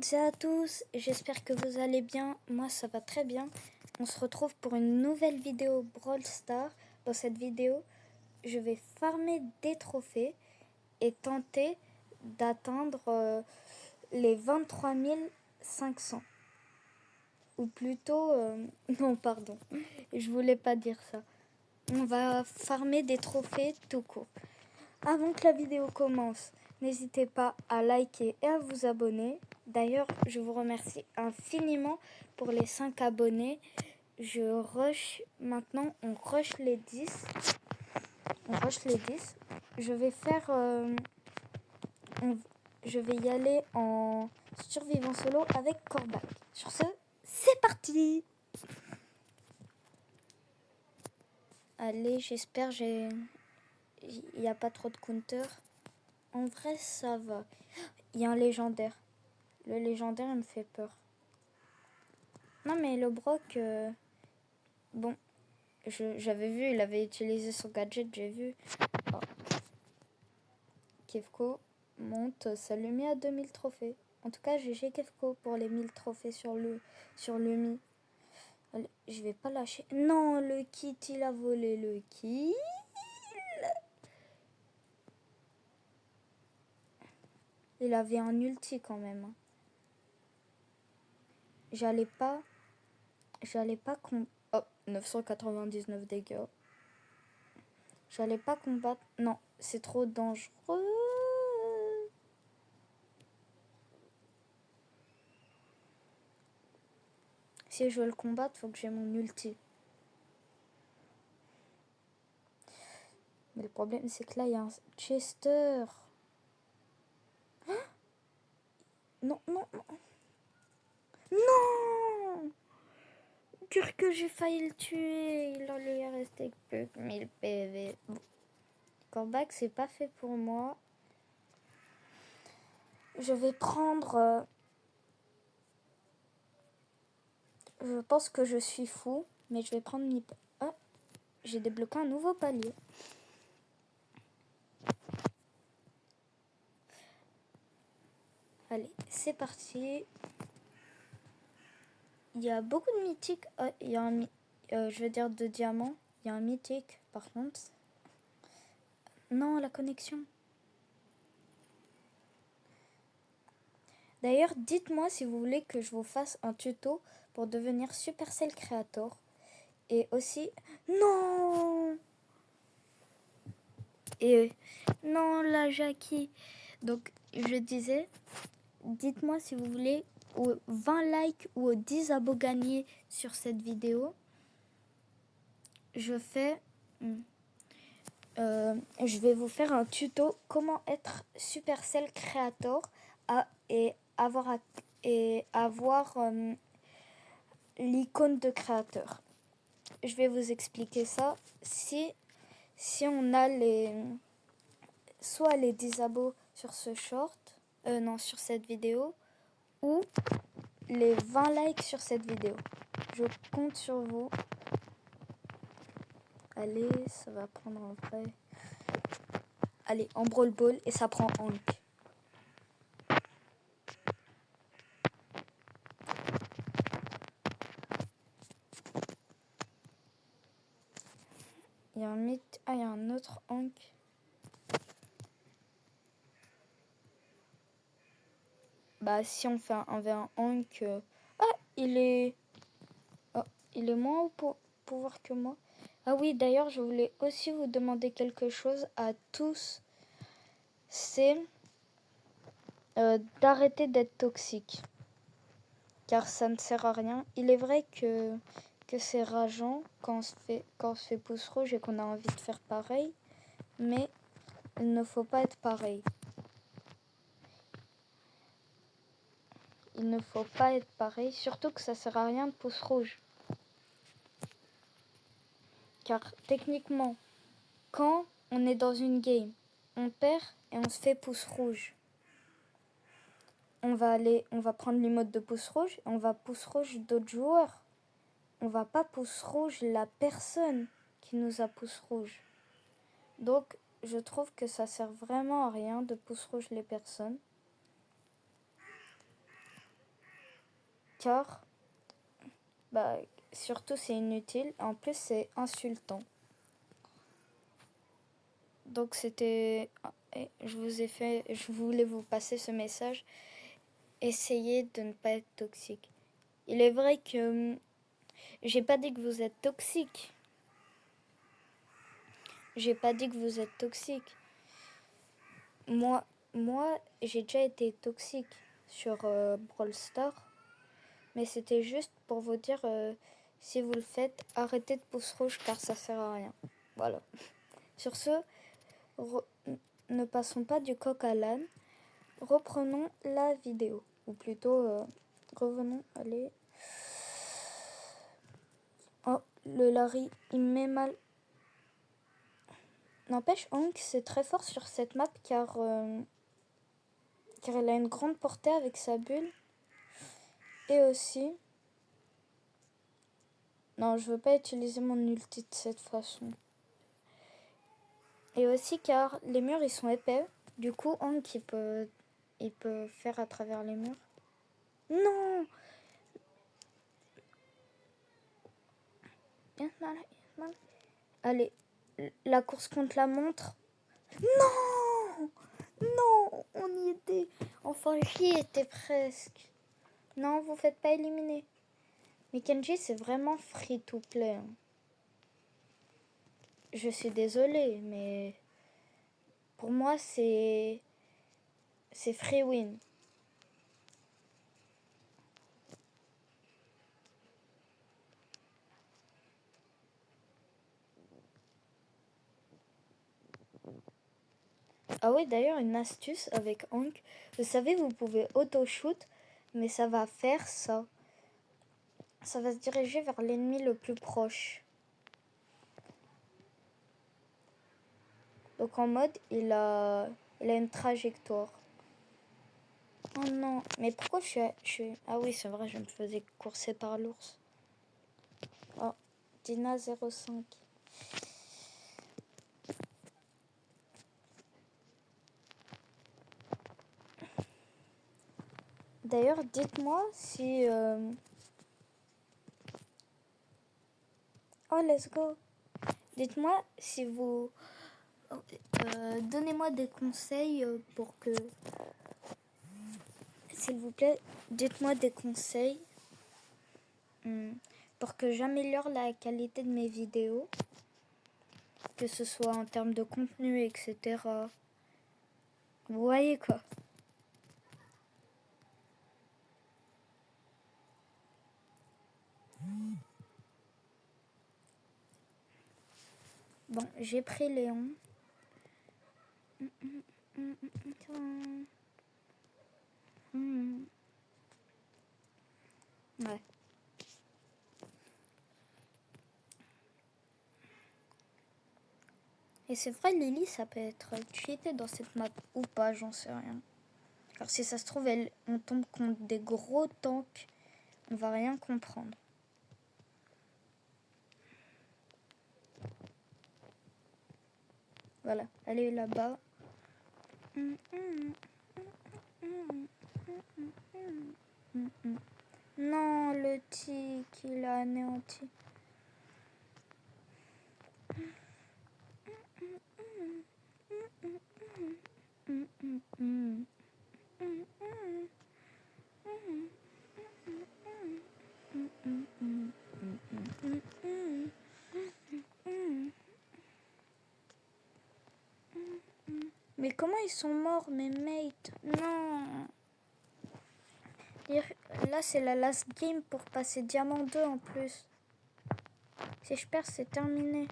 toutes et à tous, j'espère que vous allez bien, moi ça va très bien. On se retrouve pour une nouvelle vidéo Brawl Stars. Dans cette vidéo, je vais farmer des trophées et tenter d'atteindre les 23 500. Ou plutôt, non pardon, je voulais pas dire ça. On va farmer des trophées tout court. Avant que la vidéo commence, n'hésitez pas à liker et à vous abonner. D'ailleurs, je vous remercie infiniment pour les 5 abonnés. Maintenant, on rush les 10. Je vais faire... je vais y aller en survivant solo avec Corbac. Sur ce, c'est parti! Allez, j'espère il n'y a pas trop de counter. En vrai, ça va. Il y a un légendaire. Le légendaire, il me fait peur. Non, mais le Brock, bon, j'avais vu, il avait utilisé son gadget, j'ai vu. Oh. Kefko monte, ça lui met à 2000 trophées. En tout cas, GG Kefko pour les 1000 trophées sur le Mi. Allez, je vais pas lâcher. Non, le kit, il a volé le kill. Il avait un ulti quand même. J'allais pas oh, 999 dégâts. J'allais pas combattre. Non, c'est trop dangereux. Si je veux le combattre, faut que j'ai mon ulti. Mais le problème, c'est que là, il y a un Chester. Ah, non, non, non. Non! Dur que j'ai failli le tuer. Il en lui est resté que plus que 1000 PV. Bon. Corbac, c'est pas fait pour moi. Je vais prendre... je pense que je suis fou, mais je vais prendre mi... Oh, j'ai débloqué un nouveau palier. Allez, c'est parti. Il y a beaucoup de mythiques. Oh, il y a un... je veux dire de diamants. Il y a un mythique, par contre. Non, la connexion. D'ailleurs, dites-moi si vous voulez que je vous fasse un tuto pour devenir Supercell Creator. Et aussi... Non! Et... Non, la Jackie. Donc, je disais, dites-moi si vous voulez aux 20 likes ou aux 10 abos gagnés sur cette vidéo. Je vais vous faire un tuto comment être Supercell Creator et avoir l'icône de créateur. Je vais vous expliquer ça. Si on a soit les 10 abos sur ce short, sur cette vidéo, ou les 20 likes sur cette vidéo. Je compte sur vous. Allez, ça va prendre en vrai. Allez, en Brawl Ball et ça prend Hank. Il y a un mythe. Ah, il y a un autre Hank. Bah, si on fait un 1v1 Hank. Ah, il est moins au pouvoir que moi. Ah oui, d'ailleurs, je voulais aussi vous demander quelque chose à tous. C'est d'arrêter d'être toxique. Car ça ne sert à rien. Il est vrai que c'est rageant quand on se fait pouce rouge et qu'on a envie de faire pareil. Mais il ne faut pas être pareil. Il ne faut pas être pareil. Surtout que ça sert à rien de pouce rouge. Car techniquement, quand on est dans une game, on perd et on se fait pouce rouge. On va prendre l'emote de pouce rouge et on va pouce rouge d'autres joueurs. On va pas pouce rouge la personne qui nous a pouce rouge. Donc, je trouve que ça sert vraiment à rien de pouce rouge les personnes. car surtout c'est inutile. En plus c'est insultant. Donc je voulais vous passer ce message. Essayez de ne pas être toxique. Il est vrai que j'ai pas dit que vous êtes toxique. J'ai pas dit que vous êtes toxique. Moi, j'ai déjà été toxique sur Brawl Stars. Mais c'était juste pour vous dire, si vous le faites, arrêtez de pouce rouge car ça sert à rien. Voilà. Sur ce, ne passons pas du coq à l'âne. Reprenons la vidéo. Ou plutôt, revenons, allez. Oh, le Larry, il me met mal. N'empêche, Hank, c'est très fort sur cette map car elle a une grande portée avec sa bulle. Et aussi... Non, je veux pas utiliser mon ulti de cette façon. Et aussi car les murs, ils sont épais. Du coup, Hank, il peut faire à travers les murs. Non! Allez, la course contre la montre. Non! Non, on y était. Enfin, j'y étais presque. Non, vous faites pas éliminer. Mais Kenji, c'est vraiment free to play. Je suis désolée, mais pour moi, c'est free win. Ah oui, d'ailleurs, une astuce avec Hank. Vous savez, vous pouvez auto-shoot, mais ça va faire ça. Ça va se diriger vers l'ennemi le plus proche. Donc en mode, il a une trajectoire. Oh non, mais pourquoi je suis... Ah oui, c'est vrai, je me faisais courser par l'ours. Oh, Dina 05. D'ailleurs, dites-moi si... Oh, let's go. Dites-moi si vous... donnez-moi des conseils pour que... S'il vous plaît, dites-moi des conseils pour que j'améliore la qualité de mes vidéos. Que ce soit en termes de contenu, etc. Vous voyez quoi? Bon, j'ai pris Léon. Ouais. Et c'est vrai, Lily, ça peut être cheaté dans cette map ou pas, j'en sais rien. Alors si ça se trouve, on tombe contre des gros tanks, on va rien comprendre. Voilà, elle est là-bas. Non, le tic, il a anéanti. Mais comment ils sont morts, mes mates? Non. Là, c'est la last game pour passer diamant 2 en plus. Si je perds, c'est terminé.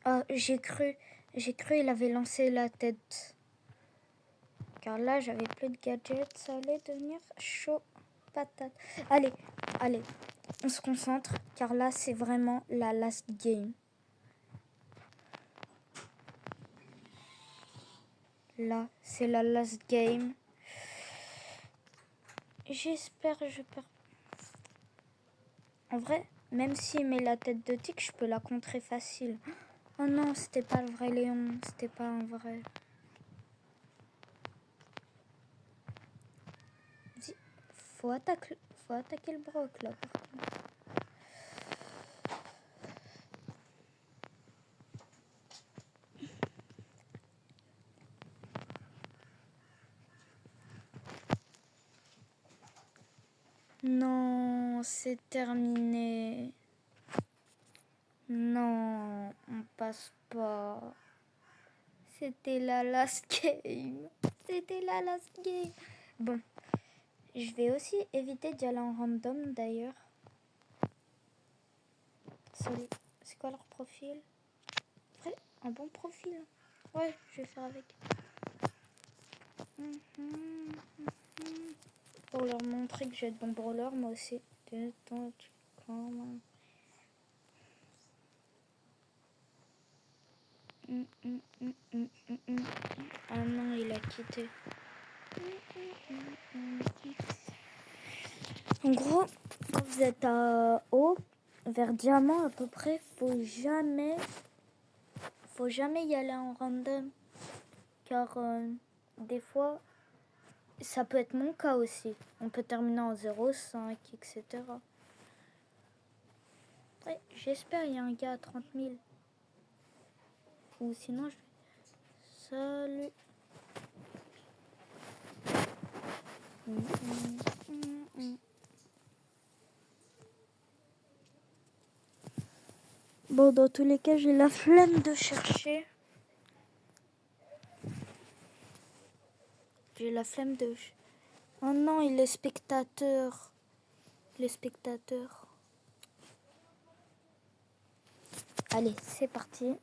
Oh, j'ai cru il avait lancé la tête. Car là, j'avais plus de gadgets, ça allait devenir chaud patate. Allez, on se concentre, car là, c'est vraiment la last game. Là, c'est la last game. J'espère que je perds. En vrai, même s'il met la tête de tigre, je peux la contrer facile. Oh non, c'était pas le vrai Léon. C'était pas un vrai. Faut attaquer le broc là. Par contre. Non, c'est terminé. Non, on passe pas. C'était la last game. C'était la last game. Bon, je vais aussi éviter d'y aller en random d'ailleurs. C'est quoi leur profil? Vrai, un bon profil. Ouais, je vais faire avec. Pour leur montrer que j'ai de bons brawlers, moi aussi. Ah non, il a quitté. En gros, quand vous êtes à haut, vers diamant à peu près, faut jamais y aller en random. Car des fois, ça peut être mon cas aussi. On peut terminer en 0,5, etc. Ouais, j'espère qu'il y a un gars à 30 000. Ou sinon, je vais... Salut. Bon, dans tous les cas, j'ai la flemme de chercher. J'ai la flemme de... Oh non, il est spectateur. Les spectateurs. Allez, c'est parti.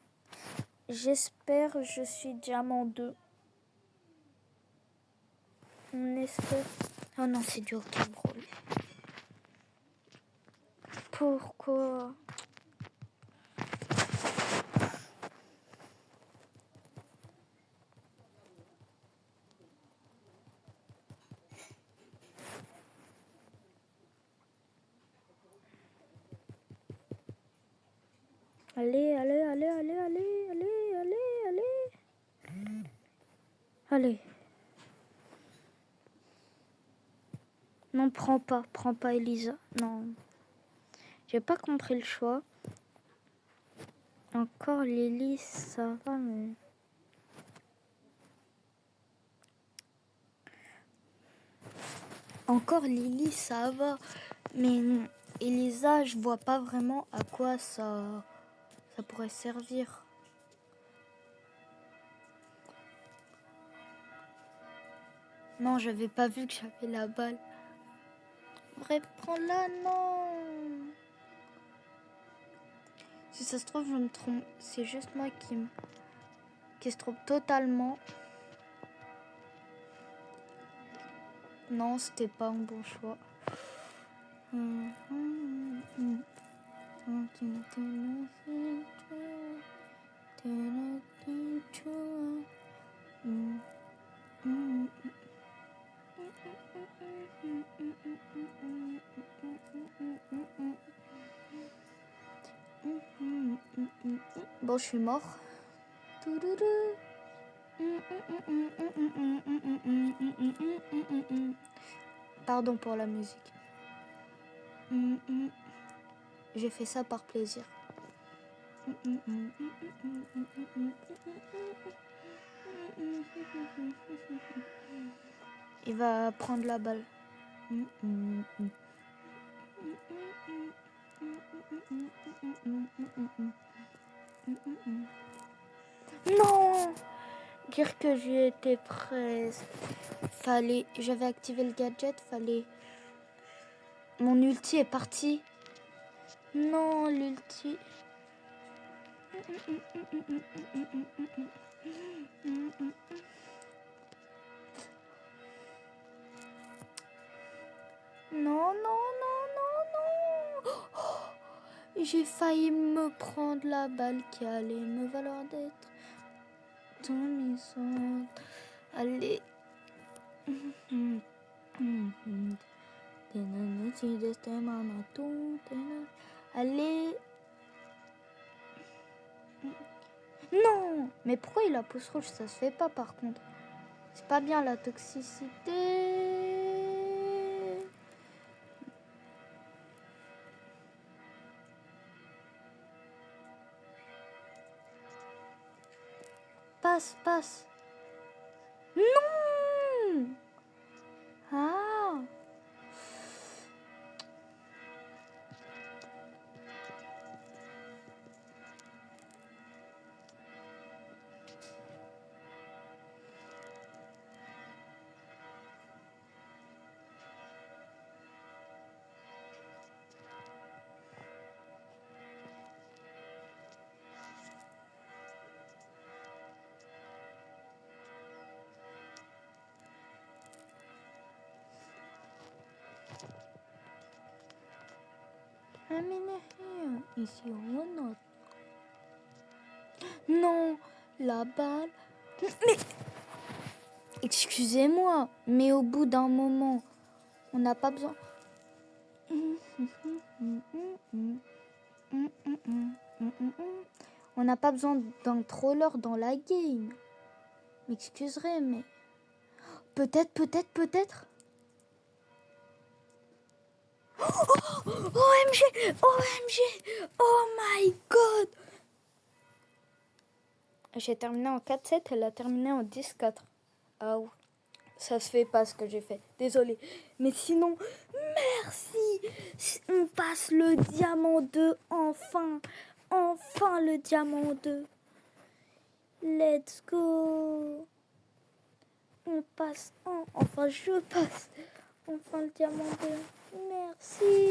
J'espère que je suis diamant 2. On espère. Oh non, c'est du hockey brawl. Pourquoi? Allez, allez, allez, allez, allez, allez, allez, allez. Allez. Non, prends pas Elisa. Non. J'ai pas compris le choix. Encore Lily, ça va, mais... Encore Lily, ça va. Mais Elisa, je vois pas vraiment à quoi ça pourrait servir. Non, j'avais pas vu que j'avais la balle. Bref, prends-la, non. Si ça se trouve, je me trompe. C'est juste moi qui se trompe totalement. Non, c'était pas un bon choix. Bon, je suis mort. Pardon pour la musique. J'ai fait ça par plaisir. Il va prendre la balle. Non! Dire que j'y étais presque. J'avais activé le gadget, fallait... Mon ulti est parti. Non, l'ulti... Non, non, non, non, non. J'ai failli me prendre la balle qui allait me valoir d'être dans mes centres. Allez. Allez. Non. Mais pourquoi il a pouce rouge? Ça se fait pas par contre. C'est pas bien la toxicité. Passe, passe. Non. Ah. Ici on a... Non, la balle. Mais excusez-moi, mais au bout d'un moment, on n'a pas besoin. On n'a pas besoin d'un troller dans la game. M'excuserez, mais peut-être. OMG, OMG, oh my god. J'ai terminé en 4-7, elle a terminé en 10-4. Ah oui, ça se fait pas ce que j'ai fait. Désolée. Mais sinon, merci. On passe le diamant 2, enfin. Enfin le diamant 2. Let's go. On passe, enfin je passe. Enfin le diamant 2. Merci.